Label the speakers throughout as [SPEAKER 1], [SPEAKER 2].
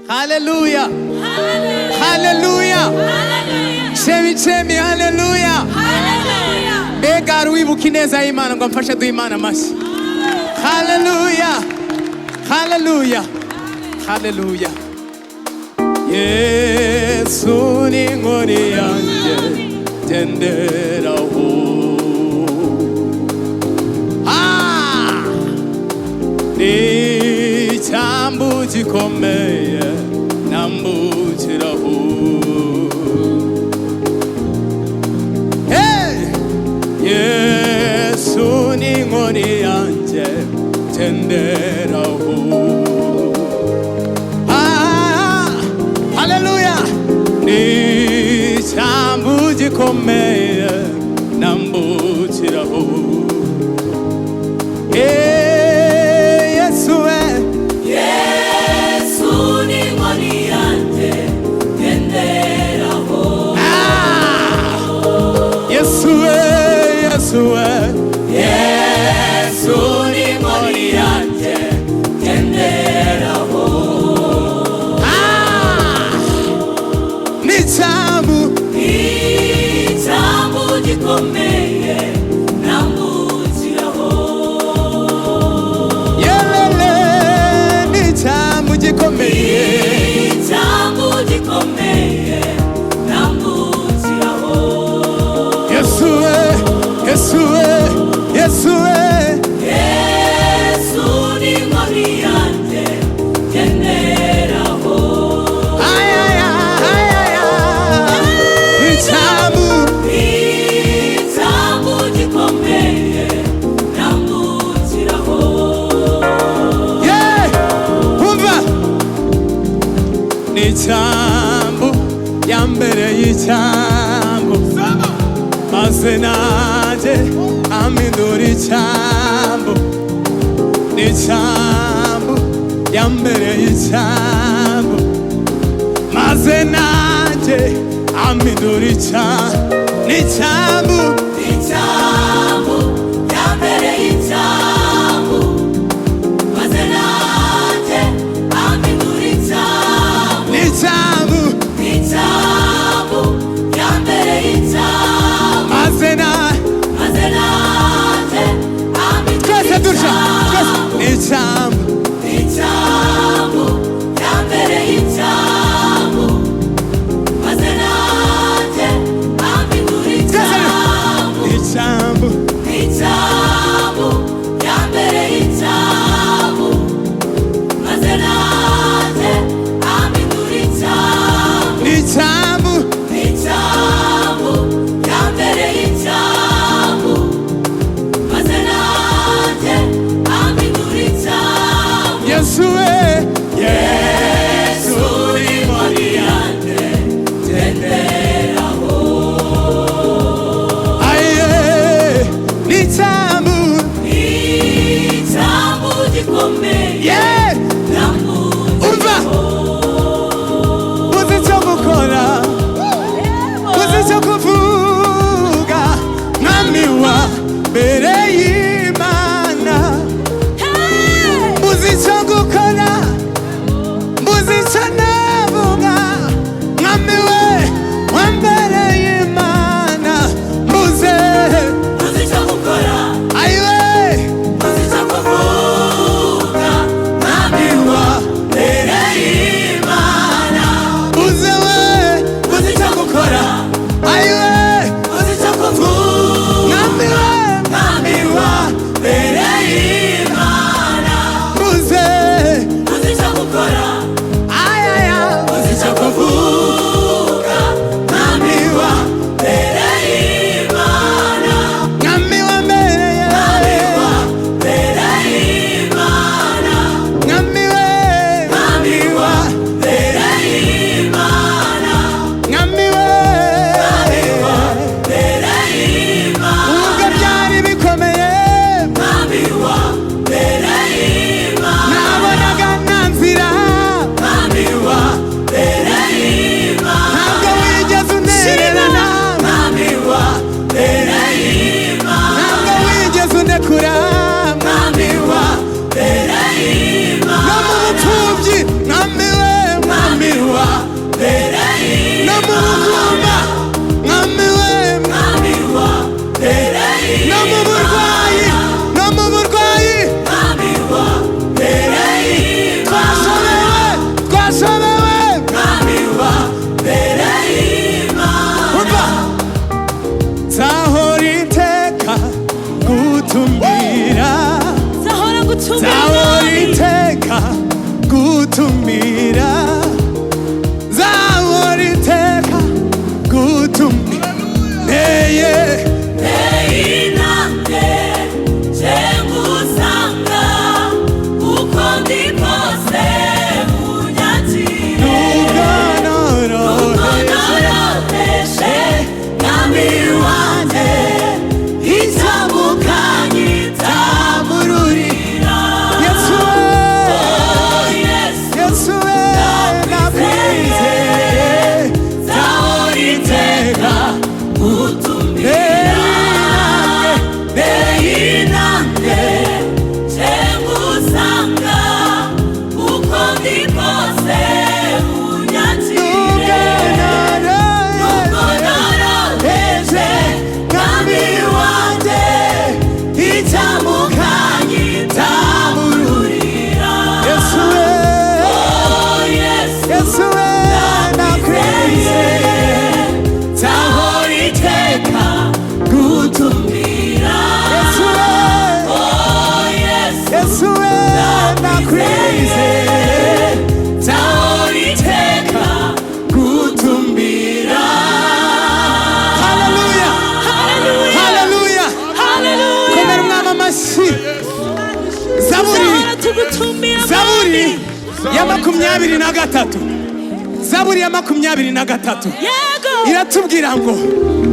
[SPEAKER 1] 할렐루야. 할렐루야. 재미 할렐루야. 내가 위복히 내자 이만한 건 파셔도 이만한 맛이. 할렐루야. 할렐루야. 할렐루야. 예수님 우리 안에 된대라고. 네 잠부지 콤매에 남부지라고. 예수님 우리 안에 된대라고. 할렐루야. 네 잠부지 콤매에 남부지라고.
[SPEAKER 2] 예수님 우리한테 된대라고. 예수님 우리한테 된대라고.
[SPEAKER 1] 네 잠부
[SPEAKER 2] 지콤매에 남부지라고.
[SPEAKER 1] 네 잠부지 콤매에
[SPEAKER 2] 남부지라고. 예수님 우리한테 된대라고.
[SPEAKER 1] 네 잠부
[SPEAKER 2] 지콤매에 남부지라고.
[SPEAKER 1] 네 잠부 얌베레 이 잠부 마세나제 아미도리 잠부. 네 잠부 얌베레 이 잠부 마세나제 아미도리 잠. 네 잠부
[SPEAKER 2] 얌베레 이 잠부 마세나제 아미도리 잠부.
[SPEAKER 1] 네 잠부
[SPEAKER 2] 얌베레 이 잠부 마세나제 아미도리 잠부.
[SPEAKER 1] 네 잠부
[SPEAKER 2] 얌베레 이 잠부 마세나제 아미도리 잠부.
[SPEAKER 1] 네 잠부
[SPEAKER 2] 얌베레 이 잠부 마세나제 아미도리 잠부.
[SPEAKER 1] 네 잠부
[SPEAKER 2] 얌베레 이 잠부 마세나제 아미도리 잠부. 예수님 우리한테 된대라고.
[SPEAKER 1] 네 잠부
[SPEAKER 2] 이 잠부
[SPEAKER 1] no mu burwayi no mu burwayi
[SPEAKER 2] Mwami wambereye Imana
[SPEAKER 1] twashobewe
[SPEAKER 2] Mwami wambereye Imana
[SPEAKER 1] nzahora iteka gutumira
[SPEAKER 2] Zahora gutumira
[SPEAKER 1] nzahora iteka gutumira nzahora iteka gutumira neye
[SPEAKER 2] Inande Chengusanga Uko ndi kose Unyatire Ukonoroheshe Mwami wanje Itamukanye Itamururira
[SPEAKER 1] Yesu we
[SPEAKER 2] Oh Yesu
[SPEAKER 1] Yesu we nakwizeye
[SPEAKER 2] Zahora iteka Gutumira Inande Chengusanga Uko ndi kose Unyatire Ukonoroheshe Mwami wanje Itamukanye Itamururira
[SPEAKER 1] Yesu we
[SPEAKER 2] Oh Yesu
[SPEAKER 1] Yesu we nakwizeye
[SPEAKER 2] Zahora iteka Gutumira
[SPEAKER 1] Yesu we
[SPEAKER 2] Oh Yesu
[SPEAKER 1] Yesu we nakwizeye
[SPEAKER 2] Zahora iteka Gutumira
[SPEAKER 1] Hallelujah Hallelujah Komera umwami amashyi Zaburi Zaburi ya 23 Zaburi ya 23 iratubwira ngo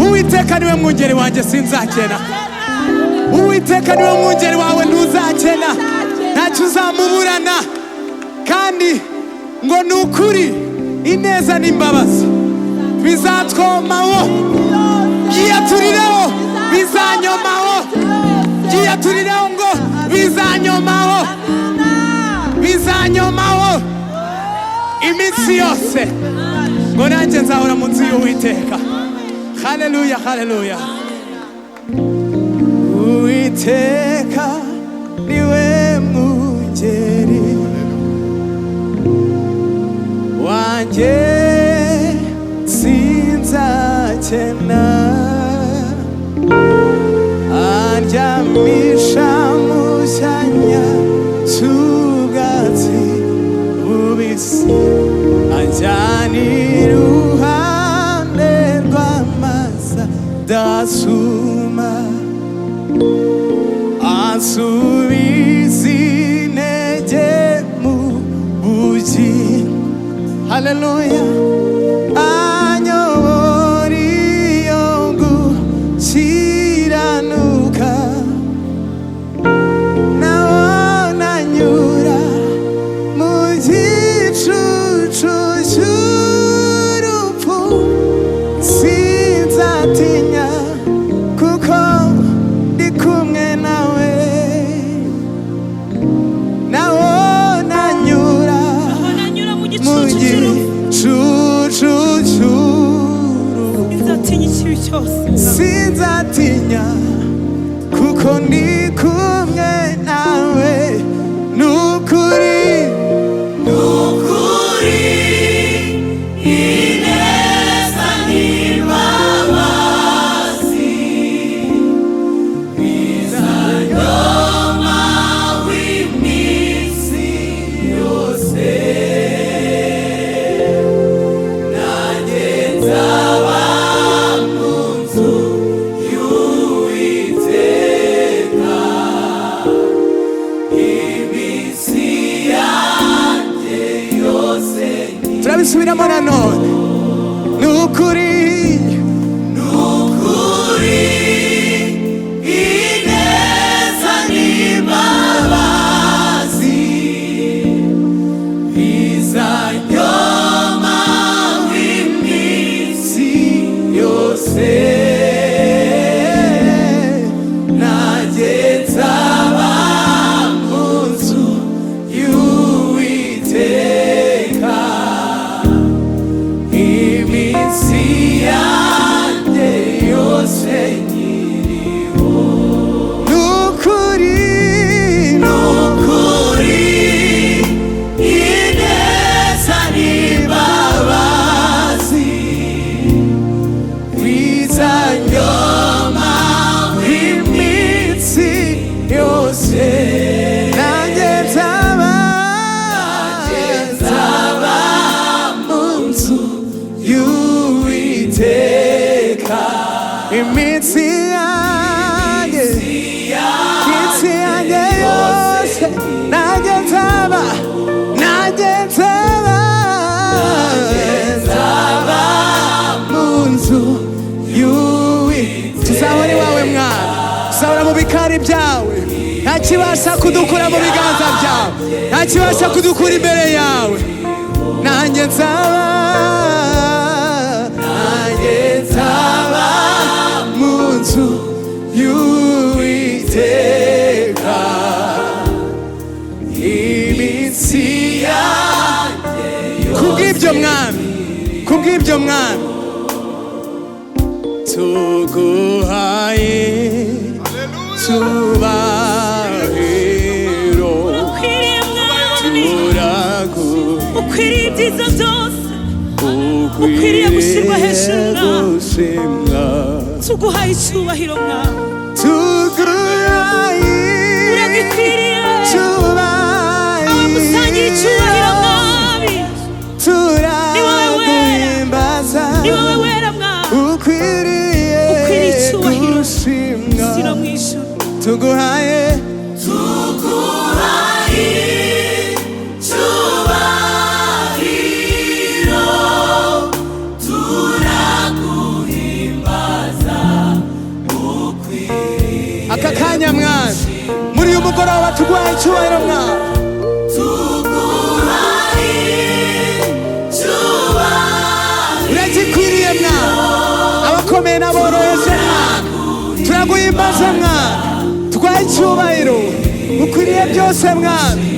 [SPEAKER 1] Uwiteka niwe mwungeri wanjye sinzakena Uwiteka niwe mwungeri wawe ntuzakena ntacyo uzamuburana kandi ngo nukuri ineza n'imbabazi bizatwomaho byiyaturireho bizanyomaho byiyaturireho ngo bizanyomaho bizanyomaho iminsi yose ngo nanjye nzahora mu nzu y'Uwiteka haleluya haleluya Uwiteka niwe mwungeri wanjye sinzakena andyamisha mu cyanya cy'ubwatsi bubisi anjyana iruhande rw'amazi adasuma ansubiza intege mu bugingo haleluya anyobora iyo gukiranuka nawona anyura mu gicucu cy'urupfu sinzatinya kuko ndi kumwe nawe nawona anyura mu gicucu cy'urupfu sinzatinya kuko ndi kumwe nawe nukuri
[SPEAKER 2] Ineza n'imbabazi bizanyoma w'iminsi yose nanjye nzaba mu nzu y'Uwiteka iminsi yanjye yose
[SPEAKER 1] turabisubiramo nanone nukuri
[SPEAKER 2] ineza n'imbabazi bizanyoma w'iminsi yose nanjye nzaba mu nzu y'Uwiteka
[SPEAKER 1] ibikari byawe nta kibasha kudukura mu biganza byawe, nta kibasha kudukura imbere yawe. Nanjye nzaba mu nzu y'Uwiteka iminsi yanjye yose. Kubw'ibyo mwami, kubw'ibyo mwami tuguhaye cyubahiro,
[SPEAKER 3] ukwiriye ibyiza byose, ukwiriye gushyirwa hejuru. Tuguhaye icyubahiro mwami,
[SPEAKER 1] tuguhaye
[SPEAKER 3] uragikwiriye,
[SPEAKER 1] cyubahiro,
[SPEAKER 3] abamusangiye icyubahiro mwami.
[SPEAKER 1] turaguhimbaza,
[SPEAKER 3] ni wowe wera mwami,
[SPEAKER 1] ukwiriye
[SPEAKER 3] icyubahiro
[SPEAKER 1] gushimwa.
[SPEAKER 3] sino mu ijuru.
[SPEAKER 1] tuguhaye aka kanya mwami, muri uyu mugoroba tuguhaye icyubahiro mwami. uragikwiriye mwami, abakomeye n'aboroheje mwami, turaguhimbaza mwami, tuguhaye icyubahiro, ukwiriye byose mwami.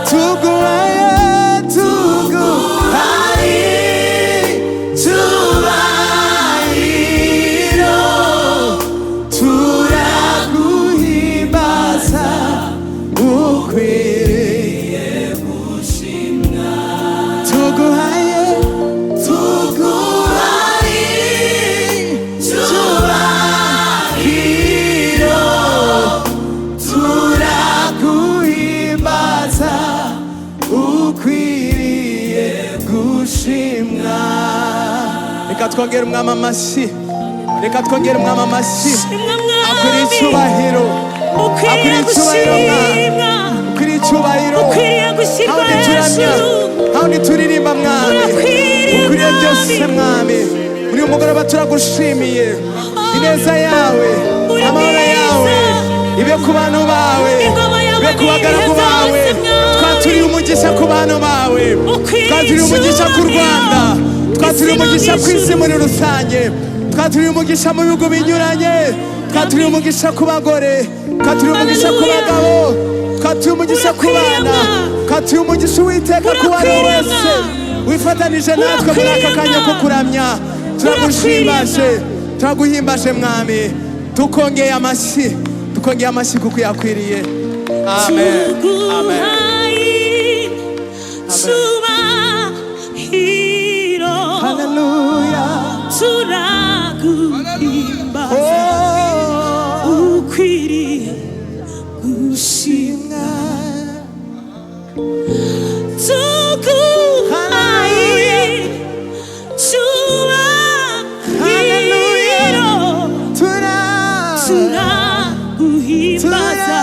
[SPEAKER 1] tuguhaye cyubahiro, turaguhimbaza, ukwiriye gushimwa. tuguhaye cyubahiro, turaguhimbaza, ukwiriye gushimwa. Reka twongere umwami amashyi, reka twongere umwami amashyi. akwiriye icyubahiro, akwiriye icyubahiro mwami, ukwiriye icyubahiro. aho ntituramya, aho ntituririmba mwami, ukwiriye byose mwami. muri uyu mugoroba turagushimiye ineza yawe, amahoro yawe ibe ku bantu bawe, ibe ku bagaragu bawe. twaturiye umugisha ku bantu bawe, twaturiye umugisha ku Rwanda, twaturiye umugisha ku isi muri rusange, twaturiye umugisha mu bihugu binyuranye, twaturiye umugisha ku bagore, twaturiye umugisha ku bagabo, twaturiye umugisha ku bana, twaturiye umugisha Uwiteka ku wari wese wifatanije natwe muri aka kanya ko kuramya. turaguhimbaje, turaguhimbaje mwami, tukongeye amashyi, tukongeye amashyi kuko yakwiriye. amen, amen. Hallelujah.
[SPEAKER 3] Turaguhimbaza, ukwiriye gushimwa. tuguhaye cyubahiro, turaguhimbaza,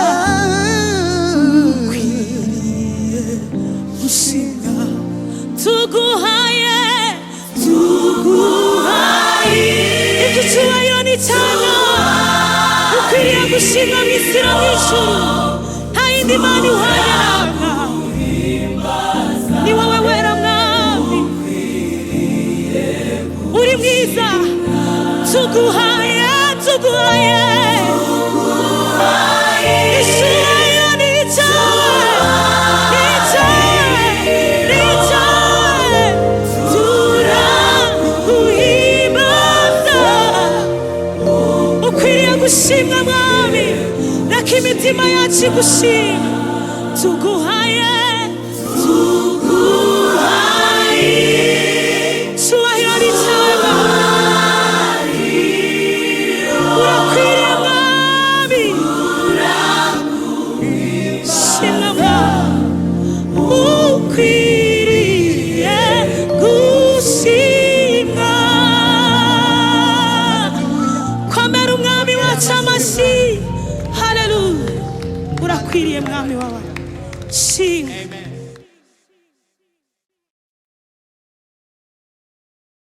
[SPEAKER 3] ukwiriye gushimwa. tuguhaye iki cyubahiro ni cyawe, ukwiriye gushimwa mu isi no mu ijuru. nta yindi mana ihwanye, ni wowe wera mwami, uri mwiza. tuguhaye icyubahiro ni cyawe, ni cyawe, ni cyawe. turaguhimbaza, ukwiriye gushimwa mwami, reka imitima yacu igushima. tuguhaye icyubahiro ni cyawe mwami, urakwiriye mwami, shimwa mwami, ukwiriye gushimwa. komera umwami wacu amashyi. haleluya, urakwiriye mwami wawe, shimwa.